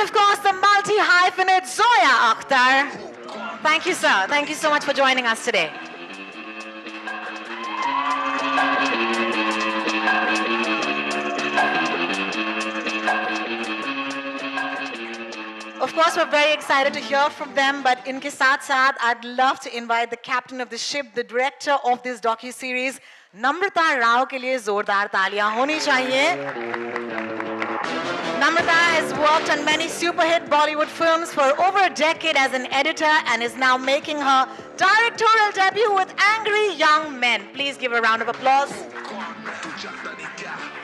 of course, the multi-hyphenate Zoya Akhtar. Thank you, sir. Thank you so much for joining us today. Of course, we're very excited to hear from them, but inke saath saath, I'd love to invite the captain of the ship, the director of this docu-series, Namrata Rao ke liye zordar taaliyan honi chahiye. Namrata has worked on many super-hit Bollywood films for over a decade as an editor and is now making her directorial debut with Angry Young Men. Please give a round of applause.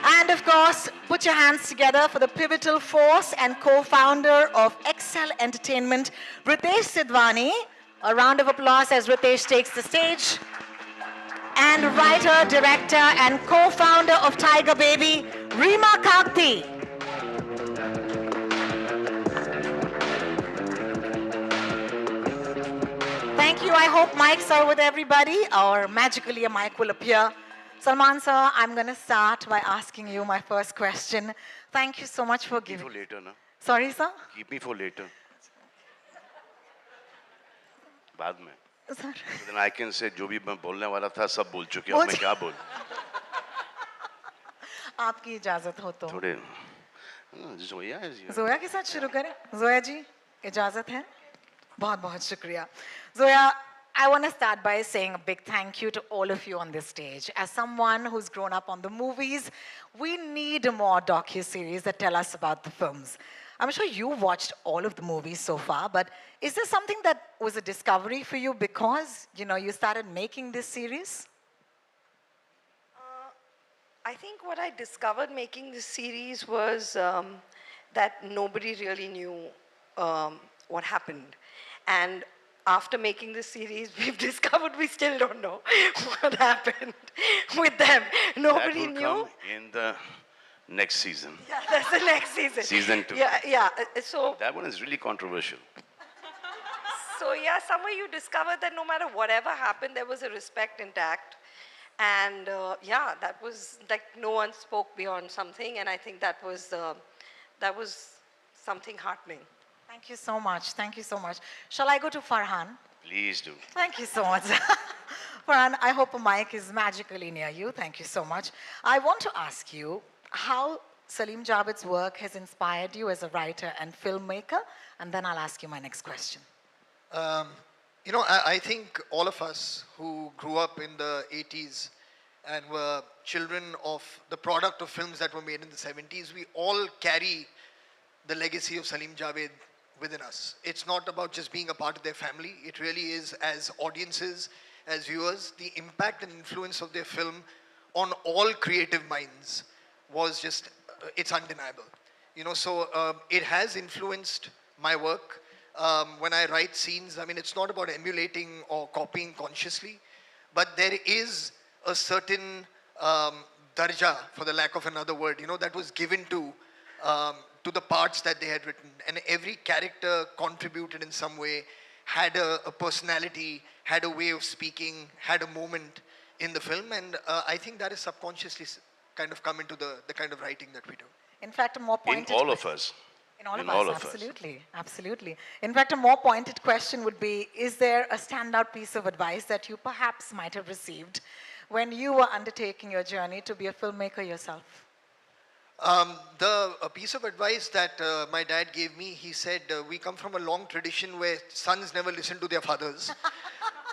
And of course, put your hands together for the pivotal force and co-founder of Excel Entertainment, Ritesh Sidhwani. A round of applause as Ritesh takes the stage. And writer, director, and co-founder of Tiger Baby, Reema Kakti. Thank you. I hope mics are with everybody, or magically a mic will appear. Salman sir, I'm going to start by asking you my first question. Thank you so much for giving... Keep me for later, na? Sorry, sir? Keep me for later. बाद में. Sir. So then I can say, जो भी मैं बोलने वाला था, सब बोल चुके हैं. अब मैं क्या बोल? आपकी इजाजत हो तो. थोड़े. Zoya is here. Zoya के साथ शुरू करें. Zoya जी, इजाजत है. बहुत बहुत शुक्रिया. Zoya, I want to start by saying a big thank you to all of you on this stage. As someone who's grown up on the movies, we need more docu-series that tell us about the films. I'm sure you watched all of the movies so far, but is there something that was a discovery for you because, you started making this series? I think what I discovered making this series was that nobody really knew what happened. And after making this series, we've discovered we still don't know what happened with them. Nobody that will knew. Come in the next season. Yeah, that's the next season. Season 2. Yeah. So that one is really controversial. So yeah, somewhere you discover that no matter whatever happened, there was a respect intact. And yeah, that was like no one spoke beyond something. And I think that was something heartening. Thank you so much. Thank you so much. Shall I go to Farhan? Please do. Thank you so much. Farhan, I hope a mic is magically near you. Thank you so much. I want to ask you how Salim Javed's work has inspired you as a writer and filmmaker, and then I'll ask you my next question. I think all of us who grew up in the 80s and were children of the product of films that were made in the 70s, we all carry the legacy of Salim Javed within us. It's not about just being a part of their family. It really is, as audiences, as viewers, the impact and influence of their film on all creative minds was just, it's undeniable. So it has influenced my work. When I write scenes, it's not about emulating or copying consciously, but there is a certain darja, for the lack of another word, that was given to the parts that they had written. And every character contributed in some way, had a personality, had a way of speaking, had a moment in the film. And I think that is subconsciously kind of come into the kind of writing that we do. In fact, a more pointed... In all of us. In all of us, absolutely, absolutely. In fact, a more pointed question would be, is there a standout piece of advice that you perhaps might have received when you were undertaking your journey to be a filmmaker yourself? A piece of advice that my dad gave me, he said, we come from a long tradition where sons never listen to their fathers.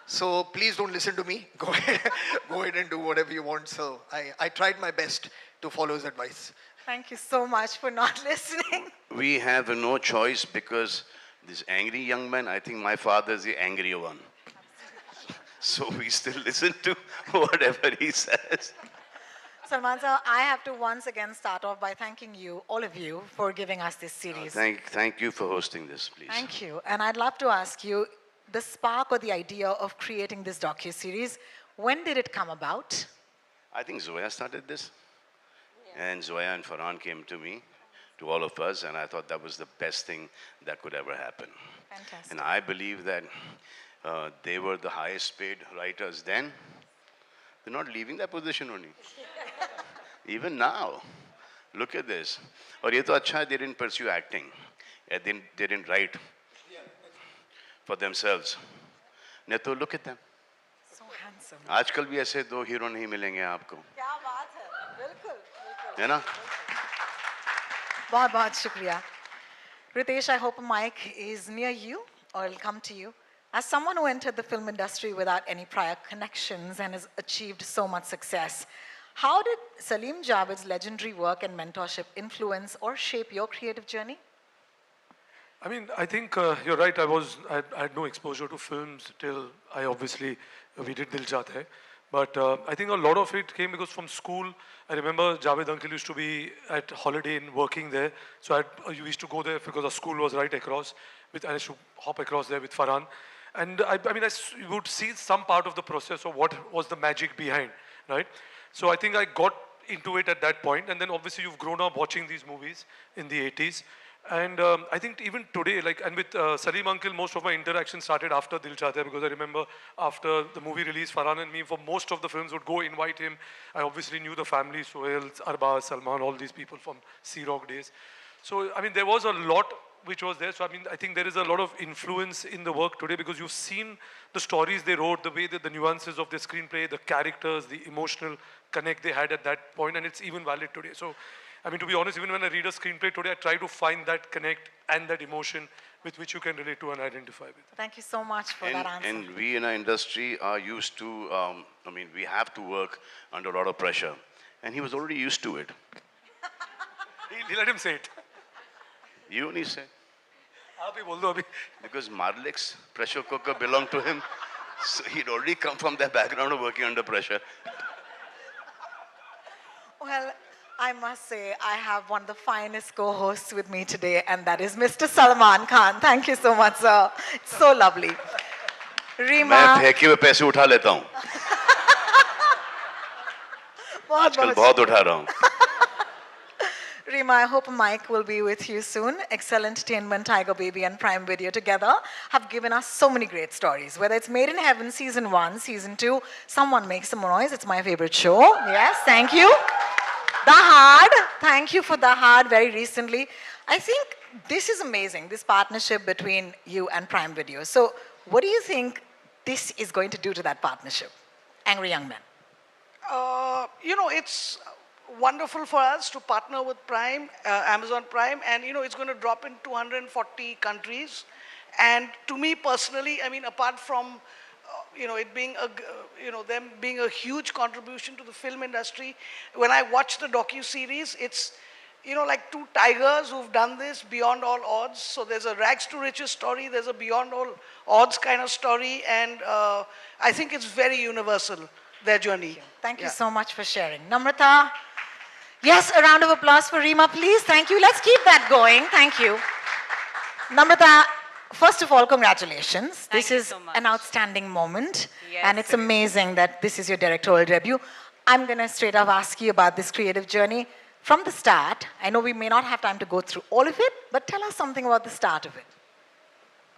So please don't listen to me. Go ahead and do whatever you want. So I tried my best to follow his advice. Thank you so much for not listening. We have no choice because this angry young man, I think my father is the angrier one. So we still listen to whatever he says. Salman sir, I have to once again start off by thanking you, all of you, for giving us this series. Thank you for hosting this, please. Thank you. And I'd love to ask you, the spark or the idea of creating this docu-series, when did it come about? I think Zoya started this. Yeah. And Zoya and Farhan came to me, to all of us, and I thought that was the best thing that could ever happen. Fantastic. And I believe that they were the highest paid writers then. They're not leaving that position only. Even now, look at this. और ये तो अच्छा है, they didn't pursue acting. They didn't write for themselves. Neto, look at them. So handsome. आजकल भी ऐसे दो hero नहीं मिलेंगे आपको, क्या बात है, बिल्कुल, बिल्कुल. है ना? बहुत बहुत शुक्रिया. Ritesh, I hope a mic is near you or it'll come to you. As someone who entered the film industry without any prior connections and has achieved so much success, how did Salim Javed's legendary work and mentorship influence or shape your creative journey? I mean, I think you're right. I had no exposure to films till we did Dil Chahta Hai. But I think a lot of it came because from school, I remember Javed Uncle used to be at Holiday Inn working there. So you used to go there because our school was right across. I used to hop across there with Farhan. And you would see some part of the process of what was the magic behind, right? So I think I got into it at that point. And then obviously you've grown up watching these movies in the 80s. And I think even today, and with Salim Uncle, most of my interaction started after Dil Chahta Hai, because I remember after the movie release, Farhan and me, for most of the films, would go invite him. I obviously knew the family, Sohail, Arbaz, Salman, all these people from Sea Rock days. So, I mean, there was a lot which was there. So, I mean, I think there is a lot of influence in the work today because you've seen the stories they wrote, the way that the nuances of the screenplay, the characters, the emotional connect they had at that point, and it's even valid today. So, I mean, to be honest, even when I read a screenplay today, I try to find that connect and that emotion with which you can relate to and identify with. Thank you so much for that answer. And we in our industry are used to, we have to work under a lot of pressure. And he was already used to it. He let him say it. You only say. Abhi bol do abhi. Because Marlik's pressure cooker belonged to him. So he'd already come from that background of working under pressure. Well, I must say, I have one of the finest co-hosts with me today, and that is Mr. Salman Khan. Thank you so much, sir. It's so lovely. Reema. मैं फेंके हुए पैसे उठा लेता हूँ. आजकल बहुत उठा रहा हूँ. Reema, I hope Mike will be with you soon. Excel Entertainment, Tiger Baby, and Prime Video together have given us so many great stories. Whether it's Made in Heaven Season 1, Season 2, Someone Make Some Noise. It's my favorite show. Yes, thank you. The Hard. Thank you for The Hard very recently. I think this is amazing, this partnership between you and Prime Video. So what do you think this is going to do to that partnership? Angry Young Men. It's wonderful for us to partner with Prime, Amazon Prime, and it's going to drop in 240 countries. And to me personally, I mean, apart from it being them being a huge contribution to the film industry, when I watch the docu-series, it's like two tigers who've done this beyond all odds. So there's a rags to riches story, there's a beyond all odds kind of story, and I think it's very universal, their journey. Thank you so much for sharing. Namrata. Yes, a round of applause for Reema, please. Thank you. Let's keep that going. Thank you. Namrata, first of all, congratulations. Thank this you is so much. an outstanding moment. Yes, and it's it is. amazing that this is your directorial debut. I'm going to straight up ask you about this creative journey. From the start, I know we may not have time to go through all of it, but tell us something about the start of it.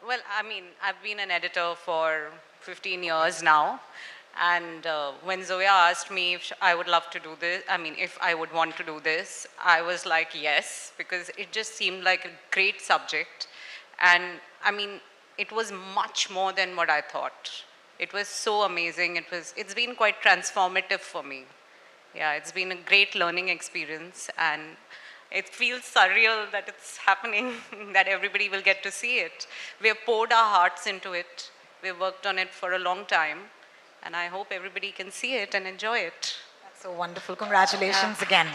Well, I mean, I've been an editor for 15 years now. And when Zoya asked me if I would love to do this, if I would want to do this, I was like, yes, because it just seemed like a great subject. And it was much more than what I thought. It was so amazing. It's been quite transformative for me. Yeah, it's been a great learning experience, and it feels surreal that it's happening, that everybody will get to see it. We have poured our hearts into it. We've worked on it for a long time. And I hope everybody can see it and enjoy it. That's so wonderful. Congratulations again.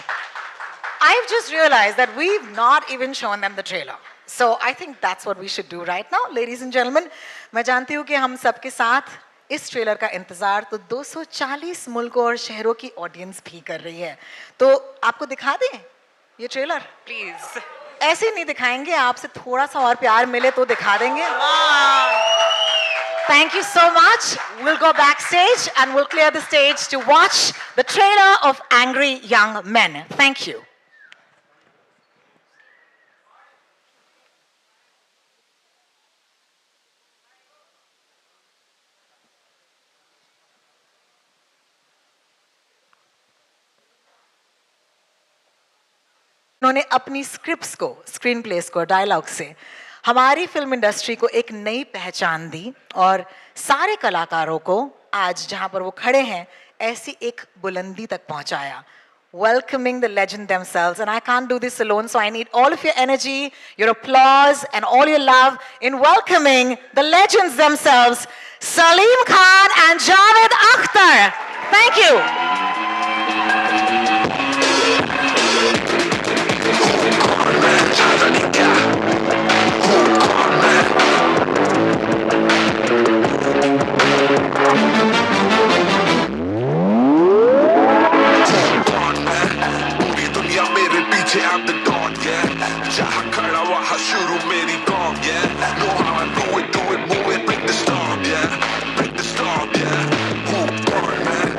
I've just realized that we've not even shown them the trailer. So I think that's what we should do right now. Ladies and gentlemen, मैं जानती हूँ कि हम सबके साथ इस trailer का इंतजार तो 240 मुल्कों और शहरों की ऑडियंस भी कर रही है. तो आपको दिखा दें ये ट्रेलर? Please. ऐसे नहीं दिखाएंगे, आपसे थोड़ा सा और प्यार मिले तो दिखा देंगे. Thank you so much. We'll go backstage and we'll clear the stage to watch the trailer of Angry Young Men. Thank you. उन्होंने अपनी स्क्रिप्ट्स को, स्क्रीन प्लेस को, डायलॉग से हमारी फिल्म इंडस्ट्री को एक नई पहचान दी और सारे कलाकारों को आज जहां पर वो खड़े हैं ऐसी एक बुलंदी तक पहुंचाया. Welcoming the legend themselves, and I can't do this alone, so I need all of your energy, your applause, and all your love in welcoming the legends themselves, Salim Khan and Javed Akhtar. Thank you. I'm the dawn, yeah. Jaha khada waha shuru meri kaam, yeah. Know how I do it, move it, break the storm, yeah. Break the storm, yeah. Who gone, man?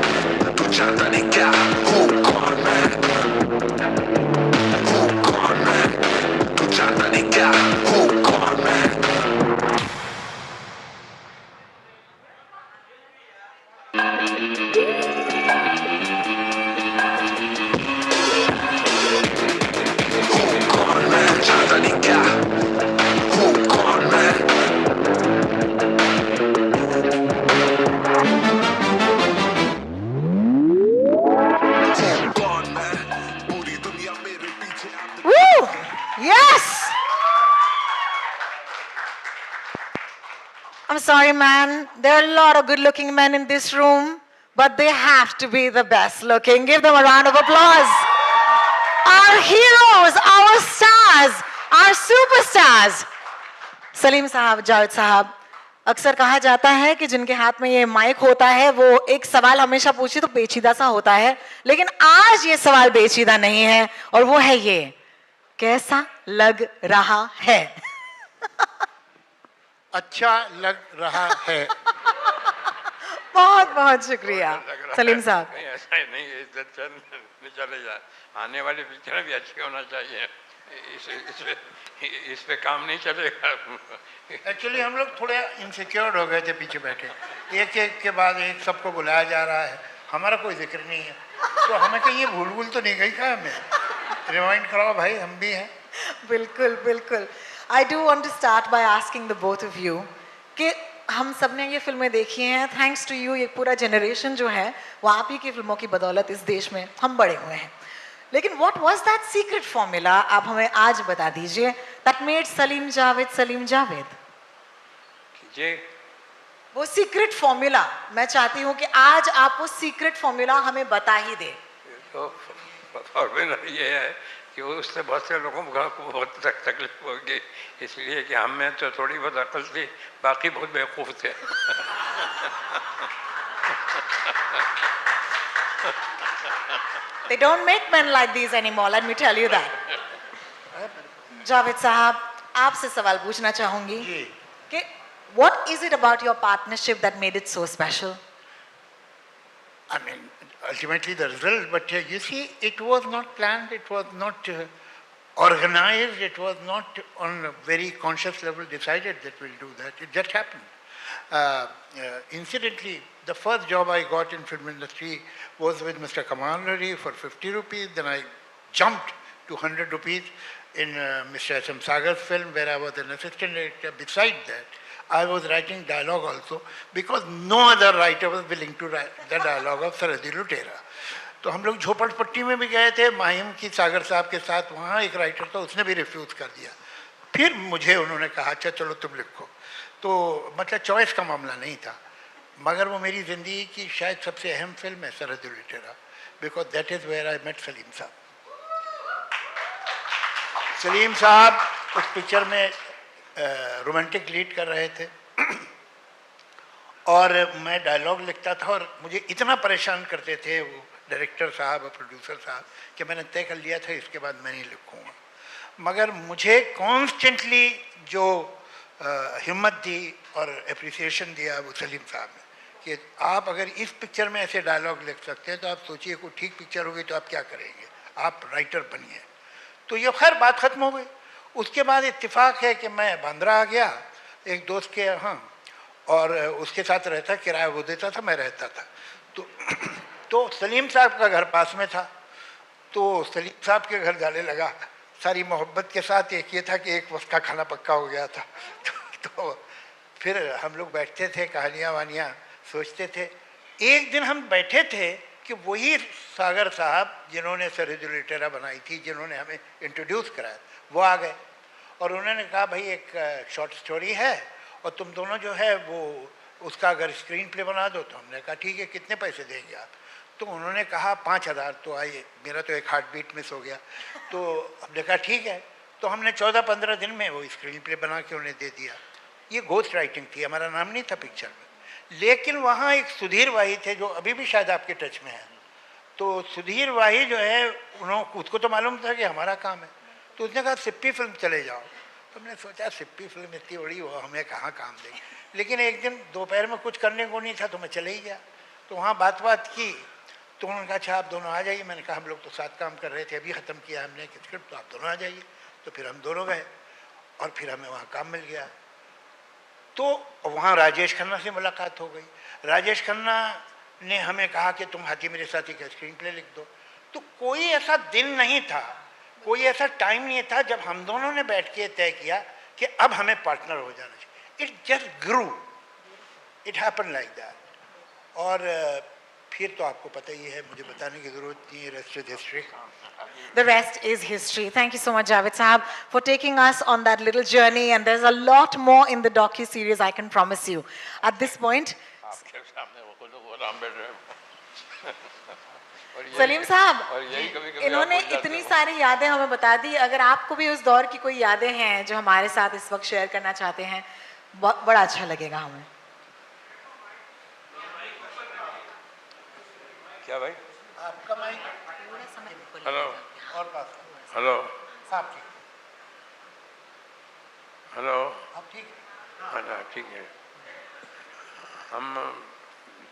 Tu janta nahi kya? Who gone, man? Who gone, man? Tu janta nahi kya? Who gone, man? Woo! Yes! I'm sorry, man. There are a lot of good-looking men in this room, but they have to be the best-looking. Give them a round of applause. Our heroes, our stars, our superstars. Salim साहब, जावेद साहब, अक्सर कहा जाता है कि जिनके हाथ में ये माइक होता है वो एक सवाल हमेशा पूछे तो पेचीदा सा होता है, लेकिन आज ये सवाल पेचीदा नहीं है और वो है ये, कैसा लग रहा है? अच्छा लग रहा है. बहुत बहुत शुक्रिया सलीम साहब. नहीं ऐसा ही नहीं, चले जाए, आने वाली पिक्चर भी अच्छी होना चाहिए, इस पे काम नहीं चलेगा. एक्चुअली हम लोग थोड़े इनसिक्योर हो गए थे पीछे बैठे, एक एक के बाद एक सबको बुलाया जा रहा है, हमारा कोई जिक्र नहीं है, तो हमें कहीं ये भूल भूल तो नहीं गई क्या? हमें रिमाइंड कराओ भाई, हम भी हैं. बिल्कुल बिल्कुल. I do want to start by asking the both of you कि हम सब ने ये फिल्में देखी हैं, थैंक्स टू यू, ये पूरा जनरेशन जो है वो आप ही की फिल्मों की बदौलत इस देश में हम बड़े हुए हैं. लेकिन what was that secret formula, आप हमें आज बता दीजिए, दैट मेड सलीम जावेद. जी, वो सीक्रेट फॉर्मूला मैं चाहती हूँ कि आज आप वो सीक्रेट फॉर्मूला हमें बता ही दे. तो फॉर्मूला ये है कि उससे बहुत से लोगों को बहुत तकलीफ होगी, इसलिए कि हम में तो थोड़ी बहुत अकल थी, बाकी बहुत बेवकूफ़ थे. They don't make men like these anymore, let me tell you that. Javed साहब, आपसे सवाल पूछना चाहूंगी कि what is it about your partnership that made it so special? I mean, ultimately the result, but you see, it was not planned, it was not organized, it was not on a very conscious level decided that we'll do that. It just happened. Incidentally, the first job I got in film industry was with Mr. Kamal Hari for 50 rupees. Then I jumped to 100 rupees in Mr. S.M. Sagar's film, where I was an assistant director. Besides that, I was writing dialogue also, because no other writer was willing to write the dialogue of Sarhadi Lutera. तो हम लोग झोपड़पट्टी में भी गए थे माहिम की सागर साहब के साथ, वहाँ एक राइटर था, उसने भी रिफ्यूज़ कर दिया. फिर मुझे उन्होंने कहा अच्छा चलो तुम लिखो. तो मतलब चॉइस का मामला नहीं था, मगर वो मेरी ज़िंदगी की शायद सबसे अहम फिल्म है Sarhad Lutera, because that is where I met Salim sahab. Salim साहब उस पिक्चर में रोमांटिक लीड कर रहे थे और मैं डायलॉग लिखता था, और मुझे इतना परेशान करते थे वो डायरेक्टर साहब और प्रोड्यूसर साहब कि मैंने तय कर लिया था इसके बाद मैं नहीं लिखूँगा. मगर मुझे कॉन्स्टेंटली जो हिम्मत दी और एप्रिसिएशन दिया वो सलीम साहब ने कि आप अगर इस पिक्चर में ऐसे डायलॉग लिख सकते हैं तो आप सोचिए कोई ठीक पिक्चर होगी तो आप क्या करेंगे, आप राइटर बनिए. तो ये खैर बात ख़त्म हो गई. उसके बाद इत्तेफाक है कि मैं बांद्रा आ गया एक दोस्त के यहाँ, और उसके साथ रहता, किराया वो देता था, मैं रहता था. तो सलीम साहब का घर पास में था, तो सलीम साहब के घर जाने लगा सारी मोहब्बत के साथ एक ये था कि एक वक्त का खाना पक्का हो गया था। तो फिर हम लोग बैठते थे, कहानियाँ वानियाँ सोचते थे। एक दिन हम बैठे थे कि वही सागर साहब जिन्होंने सरहद लिटेरा बनाई थी, जिन्होंने हमें इंट्रोड्यूस कराया, वो आ गए और उन्होंने कहा भाई एक शॉर्ट स्टोरी है और तुम दोनों जो है वो उसका अगर स्क्रीन प्ले बना दो। तो हमने कहा ठीक है, कितने पैसे देंगे आप? तो उन्होंने कहा 5,000। तो आइए, मेरा तो एक हार्ट बीट मिस हो गया। तो हमने कहा ठीक है। तो हमने 14-15 दिन में वो स्क्रीन प्ले बना के उन्हें दे दिया। ये घोस्ट राइटिंग थी, हमारा नाम नहीं था पिक्चर में। लेकिन वहाँ एक सुधीर वाही थे जो अभी भी शायद आपके टच में हैं। तो सुधीर वाही जो है, उसको तो मालूम था कि हमारा काम है। तो उसने कहा सिप्पी फिल्म चले जाओ। तो हमने सोचा सिप्पी फिल्म इतनी बड़ी वो हमें कहाँ काम देगी। लेकिन एक दिन दोपहर में कुछ करने को नहीं था तो मैं चले ही गया। तो वहाँ बात की तो उन्होंने कहा अच्छा आप दोनों आ जाइए। मैंने कहा हम लोग तो साथ काम कर रहे थे, अभी ख़त्म किया हमने स्क्रिप्ट, तो आप दोनों आ जाइए। तो फिर हम दोनों गए और फिर हमें वहाँ काम मिल गया। तो वहाँ राजेश खन्ना से मुलाकात हो गई। राजेश खन्ना ने हमें कहा कि तुम हाथी मेरे साथी का स्क्रीन प्ले लिख दो। तो कोई ऐसा दिन नहीं था, कोई ऐसा टाइम नहीं था जब हम दोनों ने बैठ के तय किया कि अब हमें पार्टनर हो जाना चाहिए। It just grew, it happen like that. और फिर तो आपको पता ही है, मुझे बताने की ज़रूरत नहीं है, rest is history. The rest is history. Thank you so much, Javed Sahab, for taking us on that little journey. And there's a lot more in the docu-series, I can promise you. At this point, Salim साहब, इन्होंने इतनी सारी यादें हमें बता दी। अगर आपको भी उस दौर की कोई यादें हैं जो हमारे साथ इस वक्त शेयर करना चाहते हैं, बड़ा अच्छा लगेगा हमें। क्या भाई? आपका माइक। हेलो। और पास। हेलो। साहब ठीक। हेलो। आप ठीक है? हाँ ठीक है। हम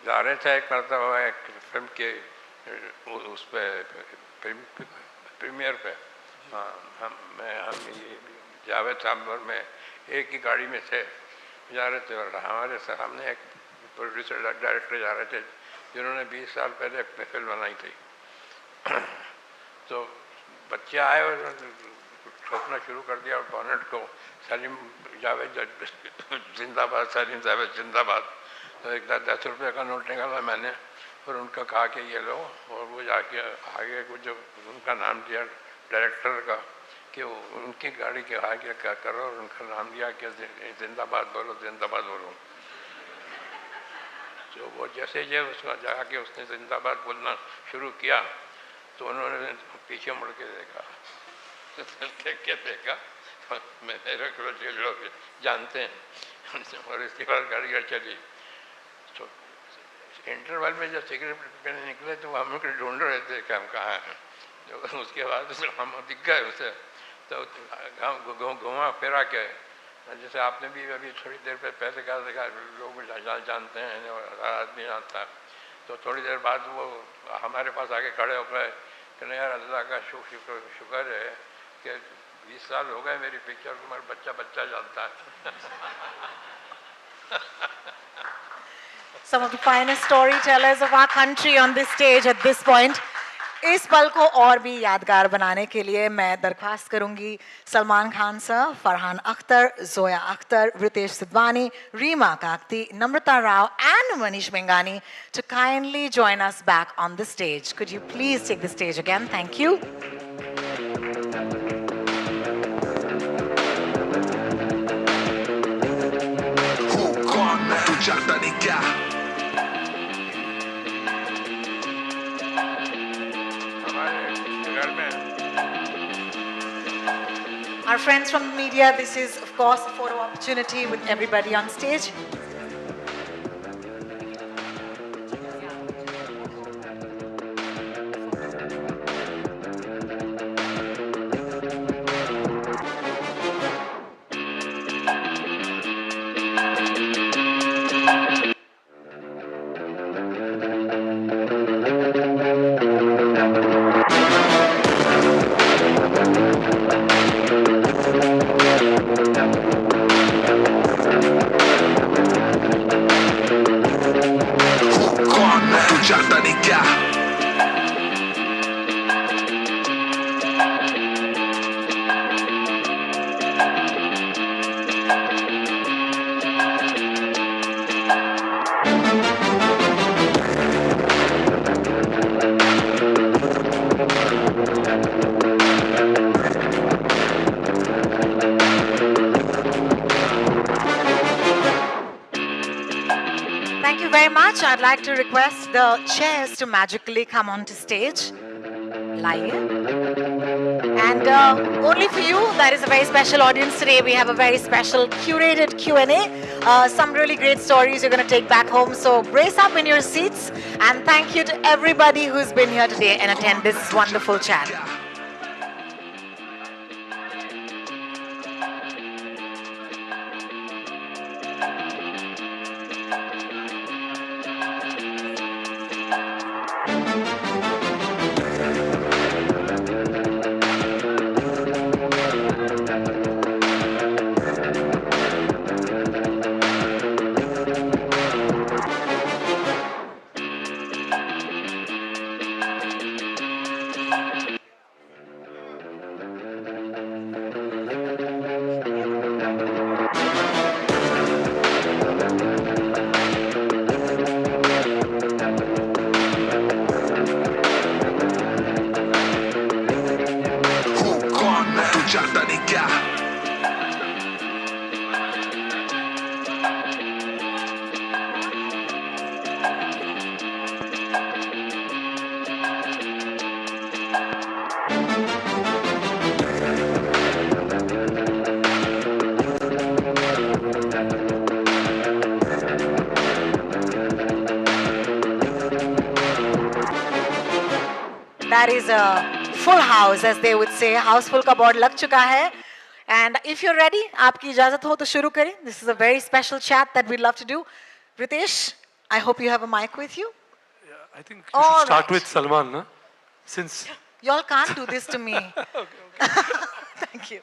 जा रहे थे करता हुआ एक फिल्म के उस पे प्रीमियर पे। हाँ, हम ये जावेद साहब में एक ही गाड़ी में थे, जा रहे थे और हमारे सामने एक प्रोड्यूसर डायरेक्टर जा रहे थे जिन्होंने 20 साल पहले एक फिल्म बनाई थी। तो बच्चे आए और ठोकना शुरू कर दिया और बॉनेट को, सलीम जावेद जिंदाबाद, सलीम जावेद जिंदाबाद। तो एक 10 रुपये का नोट निकाला मैंने और उनका कहा कि ये लो, और वो जाके आगे कुछ जो उनका नाम दिया डायरेक्टर का कि उनकी गाड़ी के आगे क्या करो, और उनका नाम दिया कि जिंदाबाद बोलो, जिंदाबाद बोलो। तो वो जैसे उसका जाके उसने जिंदाबाद बोलना शुरू किया तो उन्होंने पीछे मुड़ के देखा, देख के देखा, मेरे को लोग जानते हैं। और इसके बाद गाड़ी चली। तो इंटरवल में जब सिगरेट पीने निकले तो हम लोग ढूंढ रहे थे कि हम कहाँ हैं। तो उसके बाद हम दिख गए उसे, तो घुमा फिरा के, जैसे आपने भी अभी थोड़ी देर पहले कहा देखा लोग जानते हैं और हर आदमी जानता है। तो थोड़ी देर बाद वो हमारे पास आके खड़े हो गए कि नहीं यार, अल्लाह का शुक्र है कि 20 साल हो गए मेरी पिक्चर को, मेरा बच्चा जानता है। Some of the finest storytellers of our country on this stage at this point. इस पल को और भी यादगार बनाने के लिए मैं दरख्वास्त करूंगी Salman Khan sir, Farhan Akhtar, Zoya Akhtar, Ritesh Sidhwani, Reema Kagti, Namrata Rao and Manish Mengani to kindly join us back on the stage. Could you please take the stage again? Thank you. Our friends from the media, this is of course a photo opportunity with everybody on stage. Ritesh, I'd like to request the chairs to magically come onto stage. Laiye. And only for you, that is a very special audience today. We have a very special curated Q&A. Some really great stories you're going to take back home. So brace up in your seats. And thank you to everybody who's been here today and attend this wonderful chat. That is a full house, as they would say. Houseful का board लग चुका है. And if you're ready, आपकी इजाज़त हो तो शुरू करें. This is a very special chat that we'd love to do. Ritesh, I hope you have a mic with you. Yeah, I think you should start with Salman, na? Since Y'all can't do this to me. Thank you.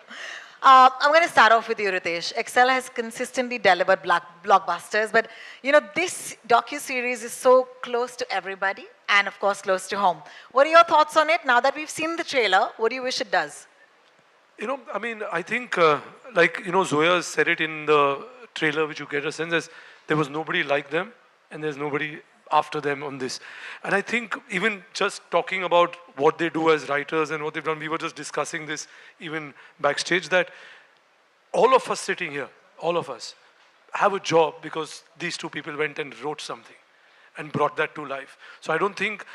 I'm going to start off with you, Ritesh. Excel has consistently delivered blockbusters, but you know this docu-series is so close to everybody and of course close to home. What are your thoughts on it now that we've seen the trailer? What do you wish it does? You know, I mean, I think, like, you know, Zoya said it in the trailer, which you get a sense as there was nobody like them and there's nobody after them on this. And I think even just talking about what they do as writers and what they've done, we were just discussing this even backstage, that all of us sitting here, all of us, have a job because these two people went and wrote something and brought that to life. So I don't think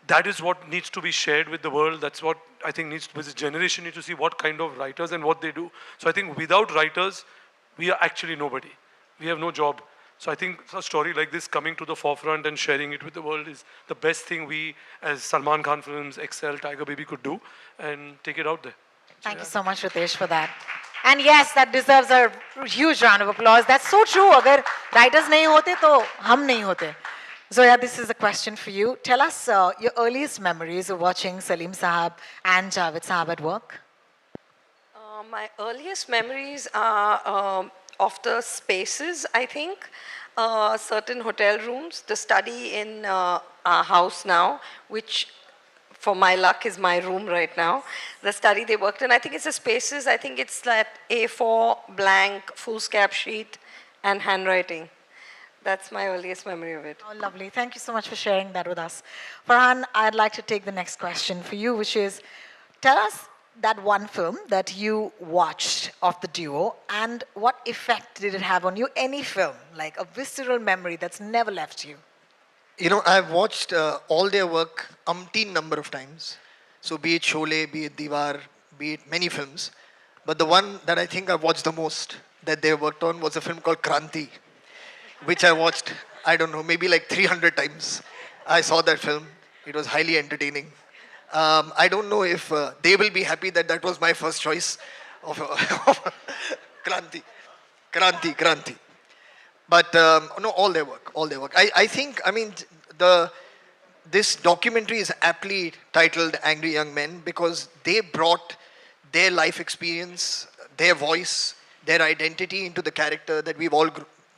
that is what needs to be shared with the world. That's what I think needs to be. This generation needs to see what kind of writers and what they do. So I think without writers, we are actually nobody. We have no job. So I think a story like this coming to the forefront and sharing it with the world is the best thing we as Salman Khan Films, Excel, Tiger Baby could do and take it out there. Thank you so much, Ritesh, for that. And yes, that deserves a huge round of applause. That's so true. Agar writers nahi hote, to hum nahi hote. Zoya, this is a question for you. Tell us your earliest memories of watching Salim Sahab and Javed Sahab at work. My earliest memories are of the spaces, I think. Certain hotel rooms, the study in our house now, which for my luck is my room right now. The study they worked in, I think it's the spaces, I think it's that A4 blank foolscap sheet and handwriting. That's my earliest memory of it. Oh, lovely. Thank you so much for sharing that with us. Farhan, I'd like to take the next question for you, which is, tell us that one film that you watched of the duo and what effect did it have on you? Any film, like a visceral memory that's never left you. You know, I've watched all their work umpteen number of times. So be it Sholay, be it Diwar, be it many films. But the one that I think I've watched the most that they worked on was a film called Kranti, which I watched, I don't know, maybe like 300 times. I saw that film. It was highly entertaining. I don't know if they will be happy that that was my first choice of Kranti. But no, all their work. I think, I mean, this documentary is aptly titled Angry Young Men because they brought their life experience, their voice, their identity into the character that we've all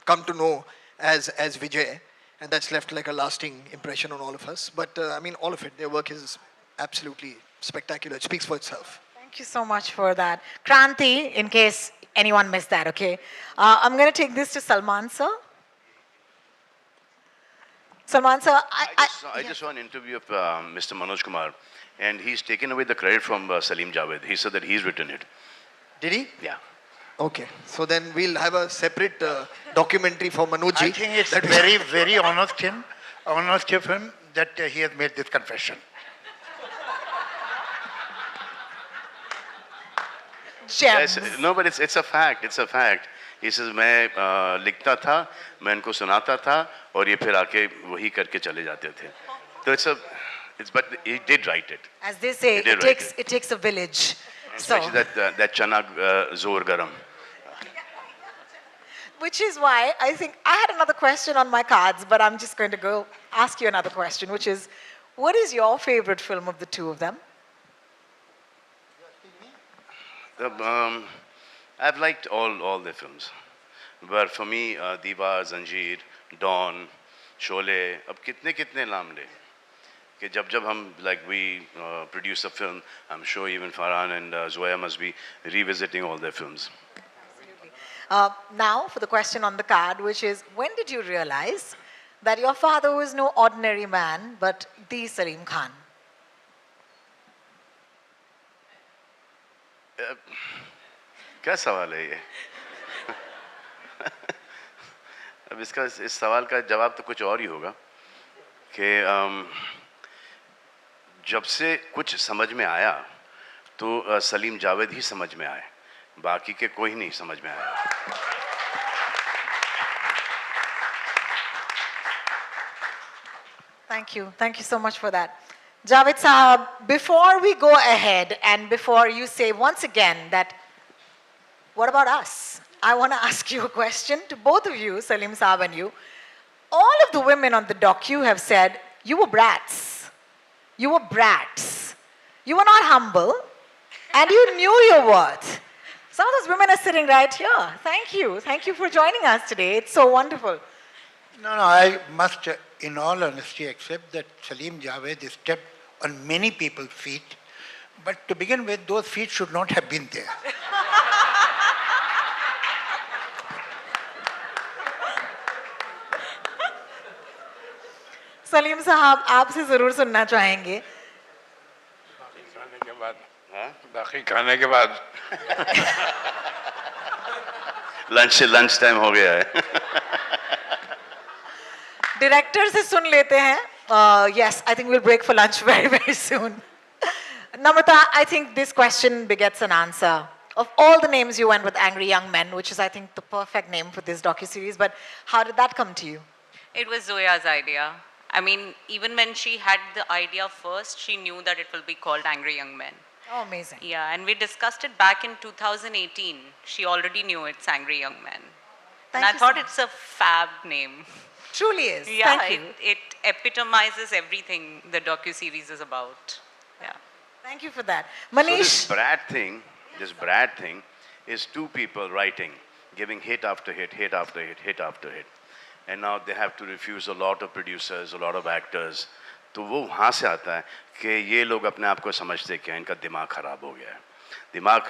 come to know as Vijay. And that's left like a lasting impression on all of us. But I mean, all of it, their work is absolutely spectacular. It speaks for itself. Thank you so much for that. Kranti, in case anyone missed that, okay? I'm going to take this to Salman, sir. Salman, sir, I just saw an interview of Mr. Manoj Kumar, and he's taken away the credit from Salim Javed. He said that he's written it. Did he? Yeah. Okay. So then we'll have a separate documentary for Manojji. I think it's very, very honest him. honest to him that he has made this confession. Gems. Yes, no, but it's a fact. It's a fact. He says मैं लिखता था, मैं इनको सुनाता था, और ये फिर आके वही करके चले जाते थे. So but he did write it. As they say, He did write it takes a village. So, Especially that chana zor garam. which is why I think I had another question on my cards, but I'm just going to go ask you another question, which is, what is your favorite film of the two of them? I've liked all the films, but for me, Diva, Zanjeer, Dawn, Sholay, अब कितने नाम ले कि जब हम we produce a film, I'm sure even Farhan and Zoya must be revisiting all their films. Now for the question on the card, which is, when did you realize that your father was no ordinary man, but the Salim Khan? क्या सवाल है ये? अब इस सवाल का जवाब तो कुछ और ही होगा कि जब से कुछ समझ में आया तो सलीम जावेद ही समझ में आए, बाकी के कोई नहीं समझ में आया. Thank you so much for that. Javed Sahab, before we go ahead and before you say once again that, what about us? I want to ask you a question to both of you, Salim Sahab and you. All of the women on the docu have said, you were brats. You were brats. You were not humble and you knew your worth. Some of those women are sitting right here. Thank you. Thank you for joining us today. It's so wonderful. No, I must, in all honesty, accept that Salim Javed stepped on many people's feet, but to begin with, those feet should not have been there. Salim साहब, आपसे जरूर सुनना चाहेंगे. खाने के बाद, बाकी खाने के बाद. लंच टाइम हो गया है. डायरेक्टर से सुन लेते हैं. Yes, I think we'll break for lunch very soon. Namrata, I think this question begets an answer. Of all the names you went with Angry Young Men, which is I think the perfect name for this docuseries, but how did that come to you? It was Zoya's idea. I mean, even when she had the idea first, she knew that it will be called Angry Young Men. Oh, amazing. Yeah, and we discussed it back in 2018. She already knew it's Angry Young Men. And I thought it's a fab name. Truly is. Yeah, Thank you. it epitomizes everything the docu-series is about. Yeah. Thank you for that. So Manish. this Brad thing is two people writing, giving hit after hit, hit after hit, hit after hit. And now they have to refuse a lot of producers, a lot of actors. तो वो वहाँ से आता है कि ये लोग अपने आप को समझते क्या, इनका दिमाग खराब हो गया है. दिमाग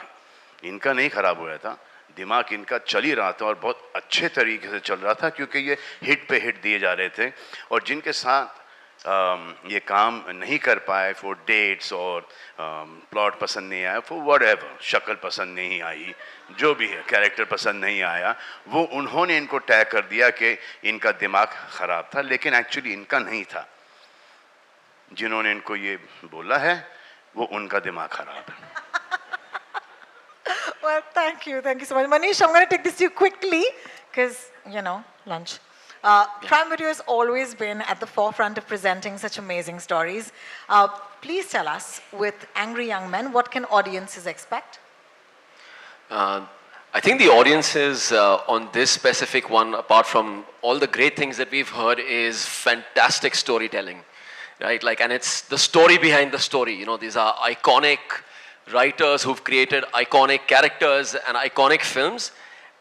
इनका नहीं खराब हुआ था, दिमाग इनका चल ही रहा था और बहुत अच्छे तरीके से चल रहा था क्योंकि ये हिट पे हिट दिए जा रहे थे. और जिनके साथ ये काम नहीं कर पाए फॉर डेट्स और प्लॉट पसंद नहीं आया, फॉर व्हाटएवर, शक्ल पसंद नहीं आई, जो भी है, कैरेक्टर पसंद नहीं आया, वो उन्होंने इनको टैग कर दिया कि इनका दिमाग ख़राब था, लेकिन एक्चुअली इनका नहीं था. जिन्होंने इनको ये बोला है वो उनका दिमाग ख़राब है. Well, thank you so much. Manish, I'm going to take this to you quickly because, lunch. Prime Video has always been at the forefront of presenting such amazing stories. Please tell us, with Angry Young Men, what can audiences expect? I think the audiences on this specific one, apart from all the great things that we've heard, is fantastic storytelling, right? And it's the story behind the story. These are iconic writers who've created iconic characters and iconic films.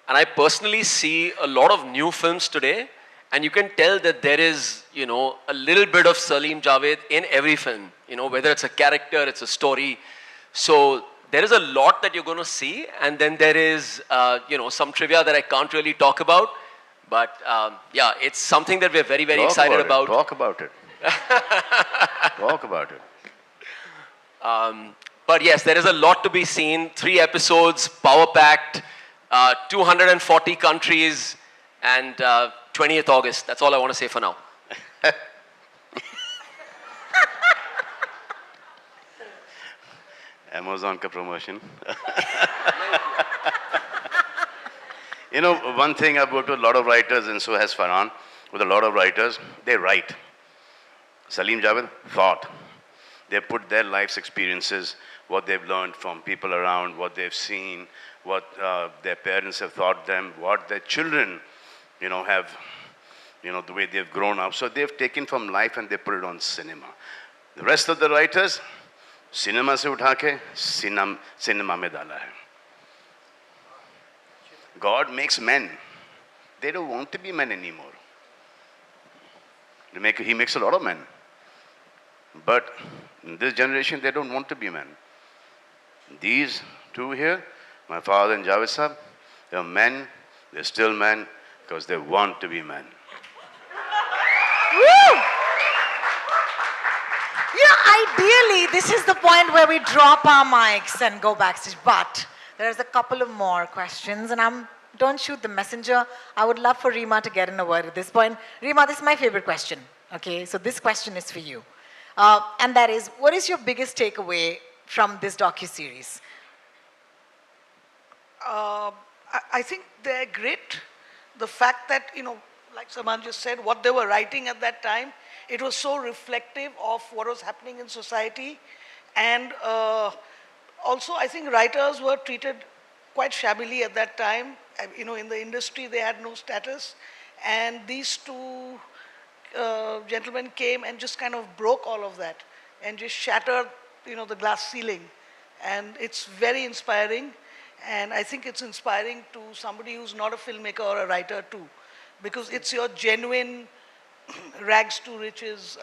And I personally see a lot of new films today, and you can tell that there is, a little bit of Salim Javed in every film, whether it's a character, it's a story. So there is a lot that you're going to see, and then there is, some trivia that I can't really talk about. But yeah, it's something that we're very, very excited about. Talk about it. Talk about it. But yes, there is a lot to be seen. 3 episodes, power-packed, 240 countries, and 20th August. That's all I want to say for now. Amazon ka promotion. You know, one thing, I've worked with a lot of writers, and so has Farhan, with a lot of writers, they write. Salim Javed thought. They put their life's experiences, what they've learned from people around, what they've seen, what their parents have taught them, what their children, you know, have, you know, the way they've grown up. So they've taken from life and they put it on cinema. The rest of the writers, cinema se utha ke cinema mein dala hai. God makes men. They don't want to be men anymore. He makes a lot of men. But in this generation, they don't want to be men. These two here, my father and Javed Sahab, they're men, they're still men, because they want to be men. Woo! Yeah, ideally, this is the point where we drop our mics and go backstage. But there's a couple of more questions, and don't shoot the messenger. I would love for Reema to get in a word at this point. Reema, this is my favorite question. Okay, so this question is for you. And that is, what is your biggest takeaway from this docuseries? I think they're great. The fact that, you know, like Salman just said, what they were writing at that time, it was so reflective of what was happening in society. And also, I think writers were treated quite shabbily at that time. You know, in the industry, they had no status. And these two gentlemen came and just kind of broke all of that and just shattered, you know, the glass ceiling. And it's very inspiring. And I think it's inspiring to somebody who's not a filmmaker or a writer too, because it's your genuine rags to riches,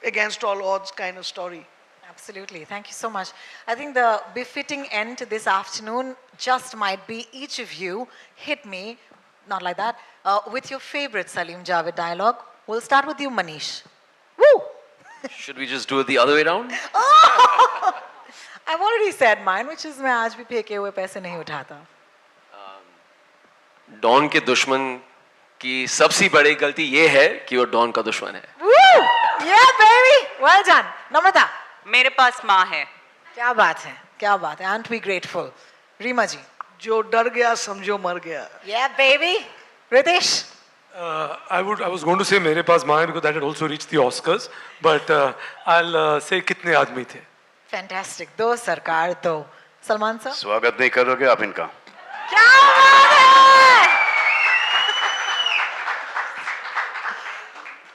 against all odds kind of story. Absolutely. Thank you so much. I think the befitting end to this afternoon just might be each of you hit me, not like that, with your favorite Salim Javed dialogue. We'll start with you, Manish. Woo! Should we just do it the other way around? Oh! I've already said mine, which is मैं आज भी फेंके हुए पैसे नहीं उठाता. Don के दुश्मन की सबसे बड़ी गलती ये है कि वो डॉन का दुश्मन है. Woo! Yeah, baby! Well done. Namrata. मेरे पास माँ है. क्या बात है, क्या बात है. Aren't we grateful? Reema ji. जो डर गया समझो मर गया. Yeah, baby. Ritesh. I was going to say मेरे पास माँ है because that had also reached the Oscars, but I'll say कितने आदमी थे. Fantastic. दो सरकार दो. सलमान sir. स्वागत नहीं करोगे आप इनका? क्या बात है?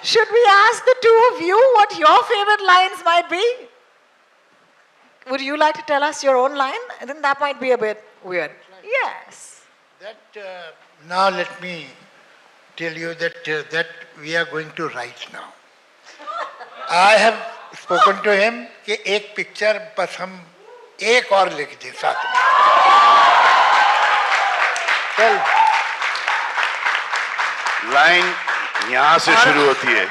Should we ask the two of you what your favorite lines might be? Would you like to tell us your own line? I think that might be a bit weird. Yes. Now let me tell you that we are going to write now. I have spoken to him कि एक picture बस हम एक और लिख दें साथ में. चल. लाइन यहाँ से शुरू होती है.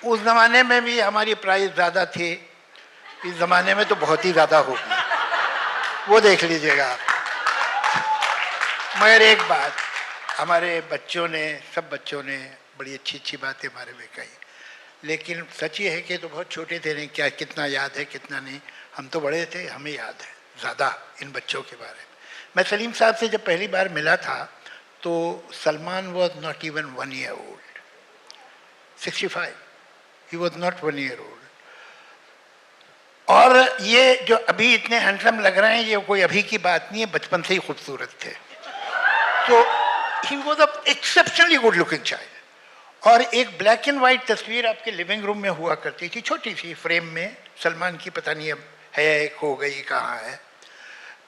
उस जमाने में भी हमारी प्राइस ज्यादा थी. इस जमाने में तो बहुत ही ज्यादा होगी. वो देख लीजिएगा आप. मगर एक बात, हमारे बच्चों ने, सब बच्चों ने बड़ी अच्छी अच्छी बातें हमारे में कही, लेकिन सच ये है कि तो बहुत छोटे थे, नहीं क्या कितना याद है कितना नहीं. हम तो बड़े थे, हमें याद है ज़्यादा इन बच्चों के बारे में. मैं सलीम साहब से जब पहली बार मिला था तो Salman was not even 1 year old. 65. He was not 1 year old. और ये जो अभी इतने हैंडसम लग रहे हैं, ये कोई अभी की बात नहीं है, बचपन से ही खूबसूरत थे. तो ही was a exceptionally good looking child. और एक ब्लैक एंड वाइट तस्वीर आपके लिविंग रूम में हुआ करती थी, छोटी सी फ्रेम में, सलमान की, पता नहीं अब है खो गई कहाँ है.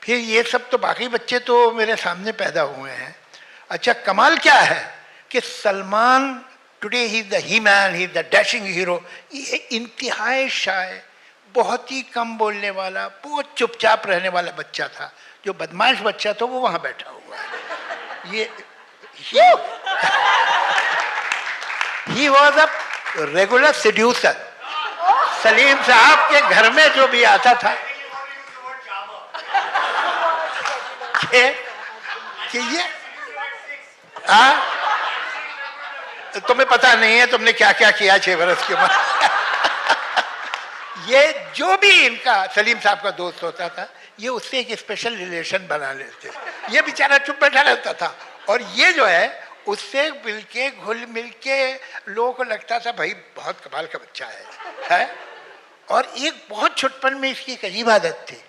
फिर ये सब तो बाकी बच्चे तो मेरे सामने पैदा हुए हैं. अच्छा, कमाल क्या है कि Salman today he is the he man, he is the dashing hero. ये इंतहाई शाय, बहुत ही कम बोलने वाला, बहुत चुपचाप रहने वाला बच्चा था. जो बदमाश बच्चा था वो वहाँ बैठा हुआ है. ये ही was a regular seducer. Salim साहब के घर में जो भी आता था कि ये तुम्हें पता नहीं है तुमने क्या क्या किया 6 बरस के बाद. ये जो भी इनका सलीम साहब का दोस्त होता था ये उससे एक स्पेशल रिलेशन बना लेते, ये बेचारा चुप बैठा रहता था और ये जो है उससे मिलके घुल मिलके लोगों को लगता था भाई बहुत कमाल का बच्चा है? और एक बहुत छुटपन में इसकी एक अजीब आदत थी,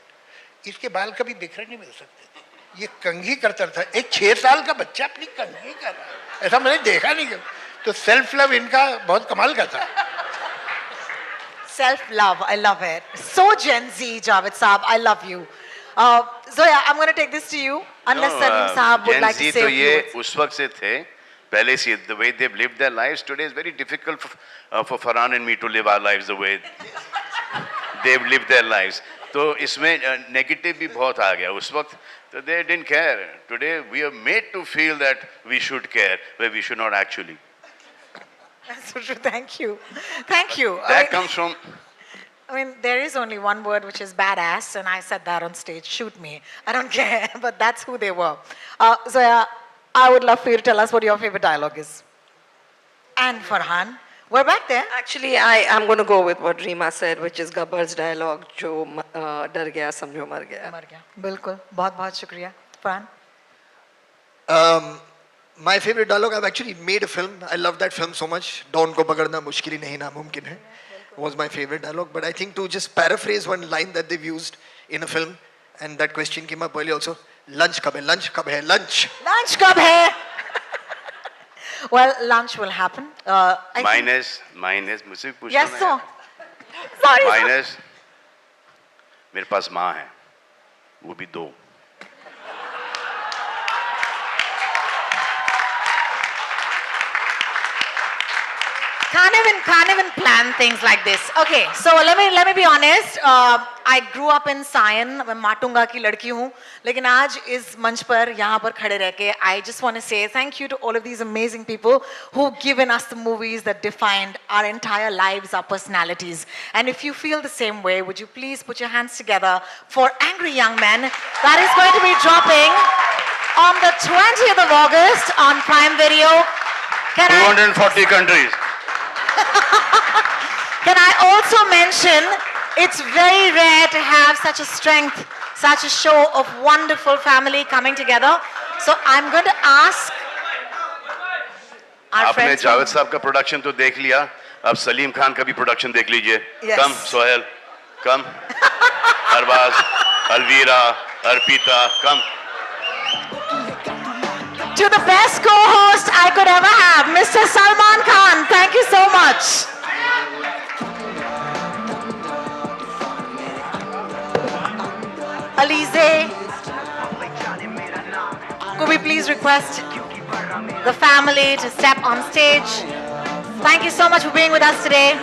इसके बाल कभी बिखरे नहीं मिल सकते थे, ये कंघी करता था। एक 6 साल का बच्चा अपनी कंघी कर रहा है, ऐसा मैंने देखा नहीं कभी। तो सेल्फ लव इनका बहुत कमाल का था। Self-love, I love it. So Gen Z, Javed Saab, I love you. Zoya, I'm going to take this to you. Unless Salim Saab would Gen like Z to say तो a few ये words. उस वक्त से थे, पहले से the way they've lived their lives today is very difficult for Farhan and me to live our lives the way they've lived their lives. तो इसमें negative भी बहुत आ गया उस वक्त, so they didn't care. Today we are made to feel that we should care, where we should not actually. That's so true. Thank you. Thank you. That comes from. I mean, there is only one word which is badass, and I said that on stage. Shoot me. I don't care, but that's who they were. Zoya, I would love for you to tell us what your favorite dialogue is. And Farhan, we're back there. Actually, I'm going to go with what Reema said, which is Gabbar's dialogue, जो डर गया समझो मर गया. मर गया. बिल्कुल. बहुत बहुत शुक्रिया. Farhan. My favorite dialogue, I've actually made a film. I love that film so much. Dawn ko पकड़ना मुश्किल ही नहीं नामुमकिन है was my favorite dialogue. But I think to just paraphrase one line that they've used in a film, and that question came up earlier also, lunch कब है? Lunch कब है? Lunch. Lunch कब है? Well, lunch will happen. Minus मुझसे पूछना Yes, है. so. Sorry. Minus मेरे पास माँ है, वो भी 2. Can't even plan things like this. Okay, so let me be honest. I grew up in Sion. मैं माटुंगा की लड़की हूँ, लेकिन आज इस मंच पर यहाँ पर खड़े रह के, I just want to say thank you to all of these amazing people who've given us the movies that defined our entire lives, our personalities. And if you feel the same way, would you please put your hands together for Angry Young Men? That is going to be dropping on the 20th of August on Prime Video. 240 countries. Can I also mention, it's very rare to have such a strength, such a show of wonderful family coming together. So I'm going to ask our आपने friends. Javed साहब का production तो देख लिया, अब सलीम खान का भी production देख लीजिए. Yes. Come Sohail, come Arbaaz, Alvira, Arpita, come. To the best co-host I could ever have, Mr. Salman Khan. Thank you so much. Alize, could we please request the family to step on stage? Thank you so much for being with us today.